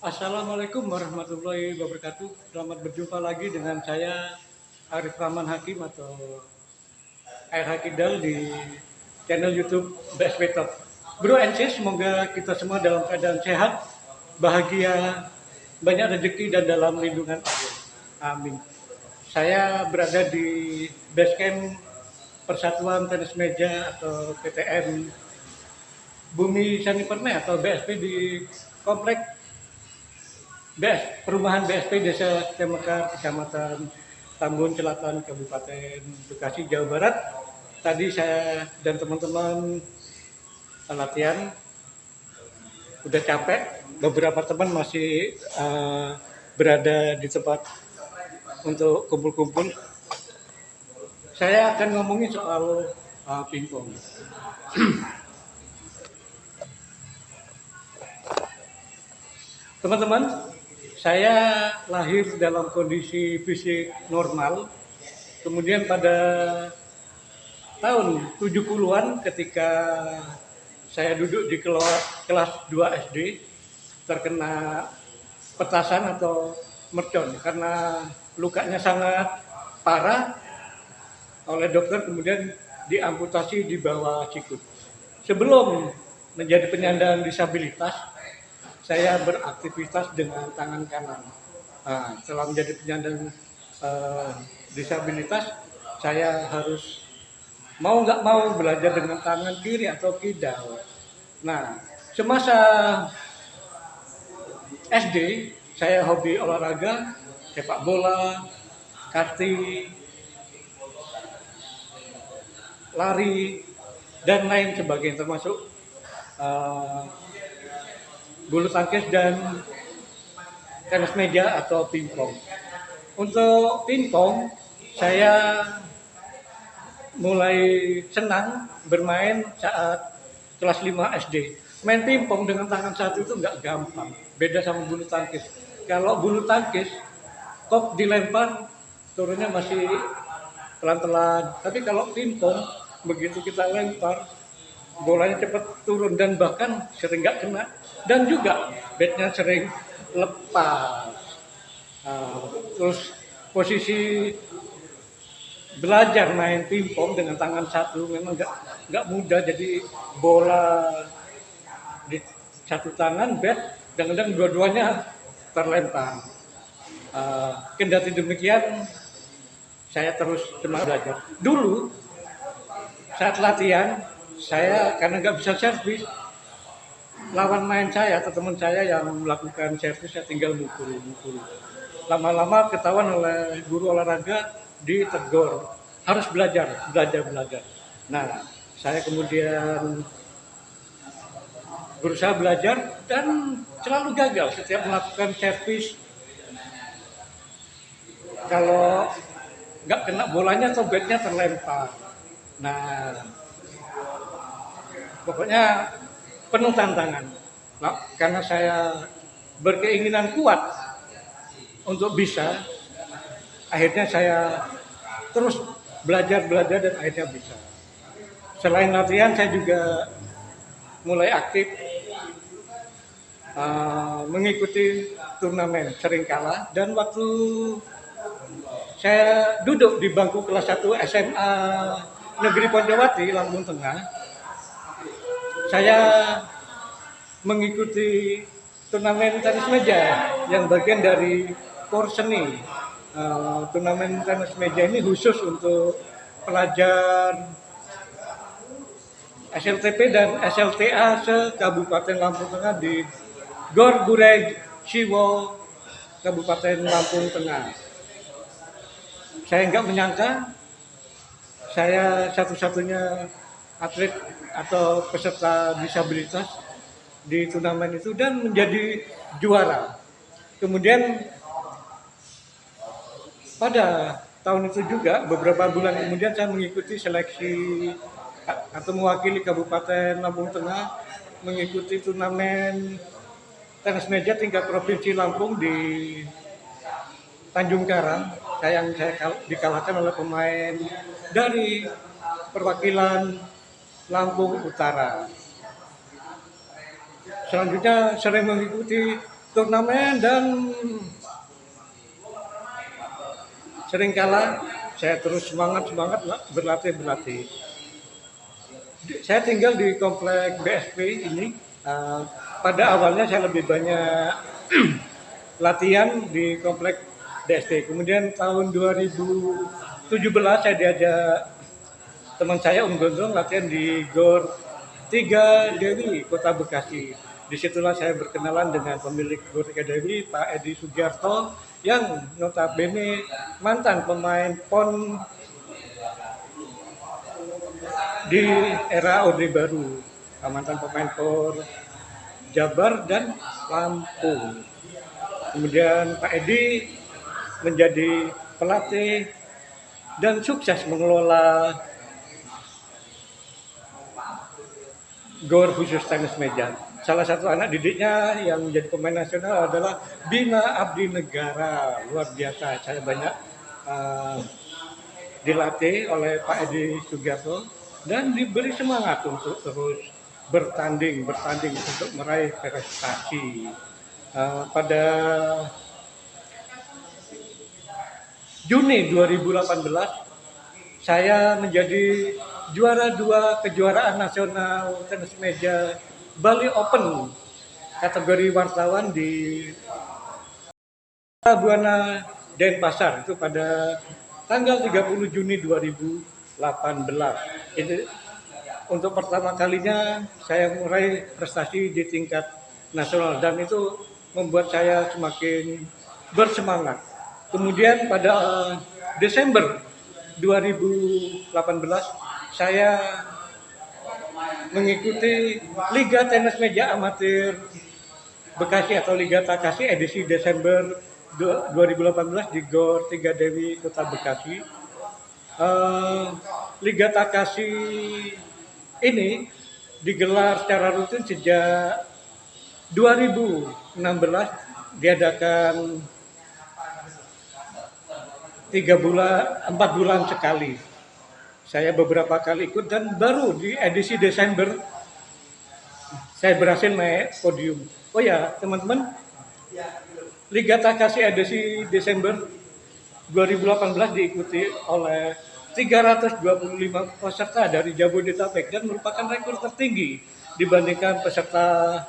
Assalamualaikum warahmatullahi wabarakatuh. Selamat berjumpa lagi dengan saya Arif Rahman Hakim atau Air Hakidal di channel YouTube BSP Top. Bro and sis, semoga kita semua dalam keadaan sehat, bahagia, banyak rezeki dan dalam lindungan Allah. Amin. Saya berada di base camp Persatuan Tenis Meja atau PTN Bumi Sani Permai atau BSP di Komplek Perumahan BSP Desa Temekar, Kecamatan Tambun Selatan, Kabupaten Bekasi, Jawa Barat. Tadi saya dan teman-teman latihan, udah capek. Beberapa teman masih berada di tempat untuk kumpul-kumpul. Saya akan ngomongin soal pingpong. Teman-teman, saya lahir dalam kondisi fisik normal. Kemudian pada tahun 70-an ketika saya duduk di kelas 2 SD terkena petasan atau mercon karena lukanya sangat parah oleh dokter, kemudian diamputasi di bawah sikut. Sebelum menjadi penyandang disabilitas, saya beraktivitas dengan tangan kanan. Nah, setelah menjadi penyandang disabilitas, saya harus mau nggak mau belajar dengan tangan kiri atau kidal. Nah, semasa SD, saya hobi olahraga, sepak bola, kasti, lari, dan lain sebagainya, termasuk bulu tangkis dan tenis meja atau pingpong. Untuk pingpong, saya mulai senang bermain saat kelas 5 SD. Main pingpong dengan tangan satu itu nggak gampang, beda sama bulu tangkis. Kalau bulu tangkis, kok dilempar, turunnya masih pelan-pelan. Tapi kalau pingpong, begitu kita lempar, bolanya cepat turun dan bahkan sering nggak kena. Dan juga batnya sering lepas. Terus posisi belajar main pingpong dengan tangan satu memang nggak mudah, jadi bola di satu tangan, bat kadang-kadang dua-duanya terlempar. Kendati demikian saya terus semangat belajar. Dulu saat latihan saya karena nggak bisa servis, lawan main saya atau teman saya yang melakukan servis saya tinggal mukul. Lama-lama ketahuan oleh guru olahraga, ditegur, harus belajar. Nah, saya kemudian berusaha belajar dan selalu gagal setiap melakukan servis. Kalau nggak kena bolanya atau batnya terlempar. Nah, pokoknya penuh tantangan. Nah, karena saya berkeinginan kuat untuk bisa, akhirnya saya terus belajar dan akhirnya bisa. Selain latihan, saya juga mulai aktif mengikuti turnamen, sering kalah. Dan waktu saya duduk di bangku kelas 1 SMA Negeri Ponjowati, Lampung Tengah, saya mengikuti turnamen tenis meja yang bagian dari Porseni. Turnamen tenis meja ini khusus untuk pelajar SLTP dan SLTA se-Kabupaten Lampung Tengah di Gor Gureg Siwo, Kabupaten Lampung Tengah. Saya nggak menyangka saya satu-satunya atlet atau peserta disabilitas di turnamen itu dan menjadi juara. Kemudian pada tahun itu juga beberapa bulan kemudian saya mengikuti seleksi atau mewakili Kabupaten Lampung Tengah mengikuti turnamen tenis meja tingkat provinsi Lampung di Tanjung Karang. Saya dikalahkan oleh pemain dari perwakilan Lampung Utara. Selanjutnya sering mengikuti turnamen dan seringkala saya terus semangat berlatih. Saya tinggal di komplek BSP ini. Uh, Pada awalnya saya lebih banyak latihan di komplek BSP. Kemudian tahun 2017 saya diajak teman saya Om Gondrong latihan di GOR 3 Dewi, Kota Bekasi. Disitulah saya berkenalan dengan pemilik GOR 3 Dewi, Pak Edi Sugiarto, yang notabene mantan pemain PON di era Orde Baru, mantan pemain PON Jabar dan Lampung. Kemudian Pak Edi menjadi pelatih dan sukses mengelola GOR khusus tenis meja. Salah satu anak didiknya yang menjadi pemain nasional adalah Bima Abdi Negara. Luar biasa, saya banyak dilatih oleh Pak Edi Sugiarto dan diberi semangat untuk terus bertanding untuk meraih prestasi. Pada Juni 2018 saya menjadi juara 2 kejuaraan nasional tenis meja Bali Open kategori wartawan di Buana Denpasar, itu pada tanggal 30 Juni 2018. Itu untuk pertama kalinya saya meraih prestasi di tingkat nasional dan itu membuat saya semakin bersemangat. Kemudian pada Desember 2018 saya mengikuti Liga Tenis Meja Amatir Bekasi atau Liga Takasi edisi Desember 2018 di GOR 3 Dewi Kota Bekasi. Liga Takasi ini digelar secara rutin sejak 2016, diadakan 4 bulan sekali. Saya beberapa kali ikut dan baru di edisi Desember saya berhasil naik podium. Oh ya, teman-teman, Liga Takasi edisi Desember 2018 diikuti oleh 325 peserta dari Jabodetabek dan merupakan rekor tertinggi dibandingkan peserta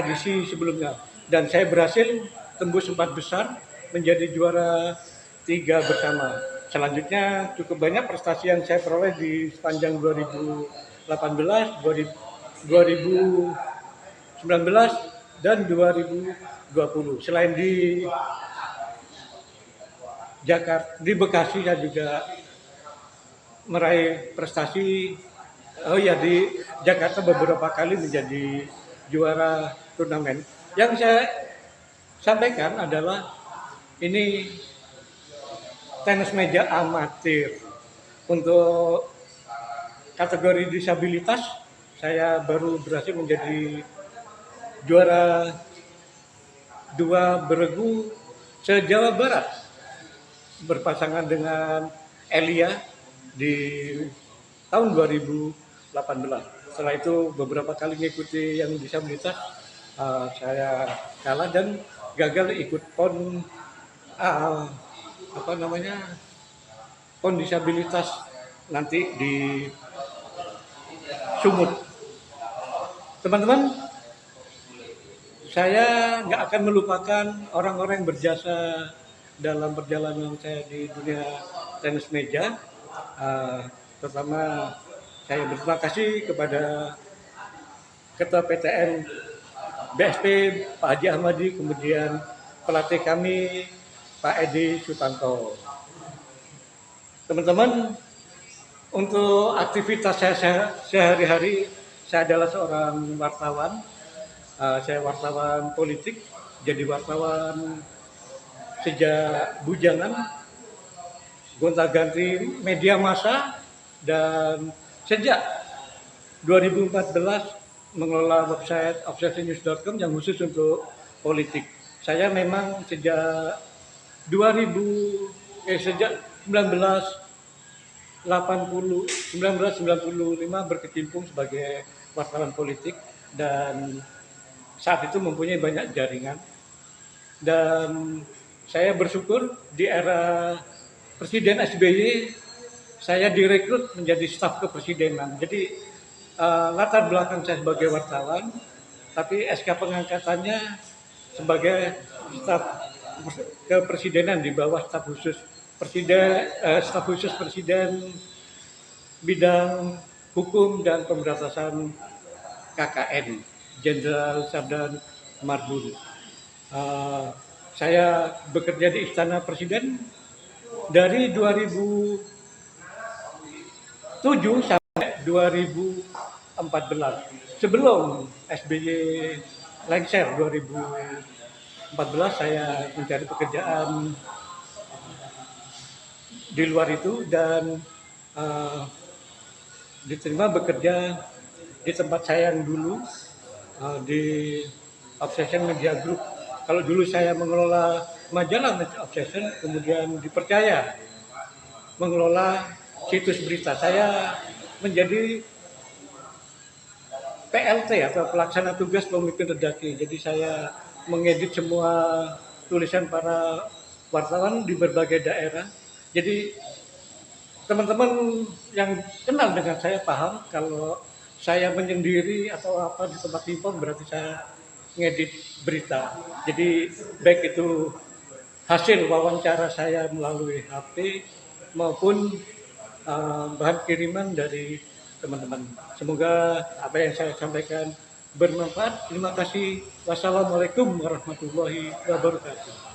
edisi sebelumnya. Dan saya berhasil tembus 4 besar menjadi juara 3 bersama. Selanjutnya cukup banyak prestasi yang saya peroleh di sepanjang 2018, 2019 dan 2020. Selain di Jakarta, di Bekasi saya juga meraih prestasi. Oh ya, di Jakarta beberapa kali menjadi juara turnamen. Yang saya sampaikan adalah ini tenis meja amatir. Untuk kategori disabilitas saya baru berhasil menjadi juara 2 beregu se-Jawa Barat berpasangan dengan Elia di tahun 2018. Setelah itu beberapa kali mengikuti yang disabilitas, saya kalah dan gagal ikut PON PON disabilitas nanti di Sumut. Teman-teman, saya nggak akan melupakan orang-orang yang berjasa dalam perjalanan saya di dunia tenis meja. Pertama, saya berterima kasih kepada Ketua PTN BSP Pak Haji Ahmadi, kemudian pelatih kami Pak Edi Sutanto. Teman-teman, untuk aktivitas saya sehari-hari, saya adalah seorang wartawan. Saya wartawan politik, jadi wartawan sejak bujangan, gonta-ganti media massa, dan sejak 2014 mengelola website obsessinews.com yang khusus untuk politik. Saya memang sejak 1995 berkecimpung sebagai wartawan politik dan saat itu mempunyai banyak jaringan, dan saya bersyukur di era Presiden SBY saya direkrut menjadi staf kepresidenan. Jadi latar belakang saya sebagai wartawan, tapi SK pengangkatannya sebagai staf kepresidenan di bawah staf khusus presiden bidang hukum dan pemberantasan KKN, Jenderal Sabdan Marbun. Saya bekerja di Istana Presiden dari 2007 sampai 2014. Sebelum SBY lengser 2014, saya mencari pekerjaan di luar itu dan diterima bekerja di tempat saya yang dulu, di Obsession Media Group. Kalau dulu saya mengelola majalah Obsession, kemudian dipercaya mengelola situs berita. Saya menjadi PLT atau pelaksana tugas pemimpin redaksi. Jadi saya mengedit semua tulisan para wartawan di berbagai daerah. Jadi teman-teman yang kenal dengan saya paham kalau saya menyendiri atau apa di tempat Pimpong berarti saya ngedit berita. Jadi baik itu hasil wawancara saya melalui HP maupun bahan kiriman dari teman-teman. Semoga apa yang saya sampaikan bermanfaat. Terima kasih. Wassalamualaikum warahmatullahi wabarakatuh.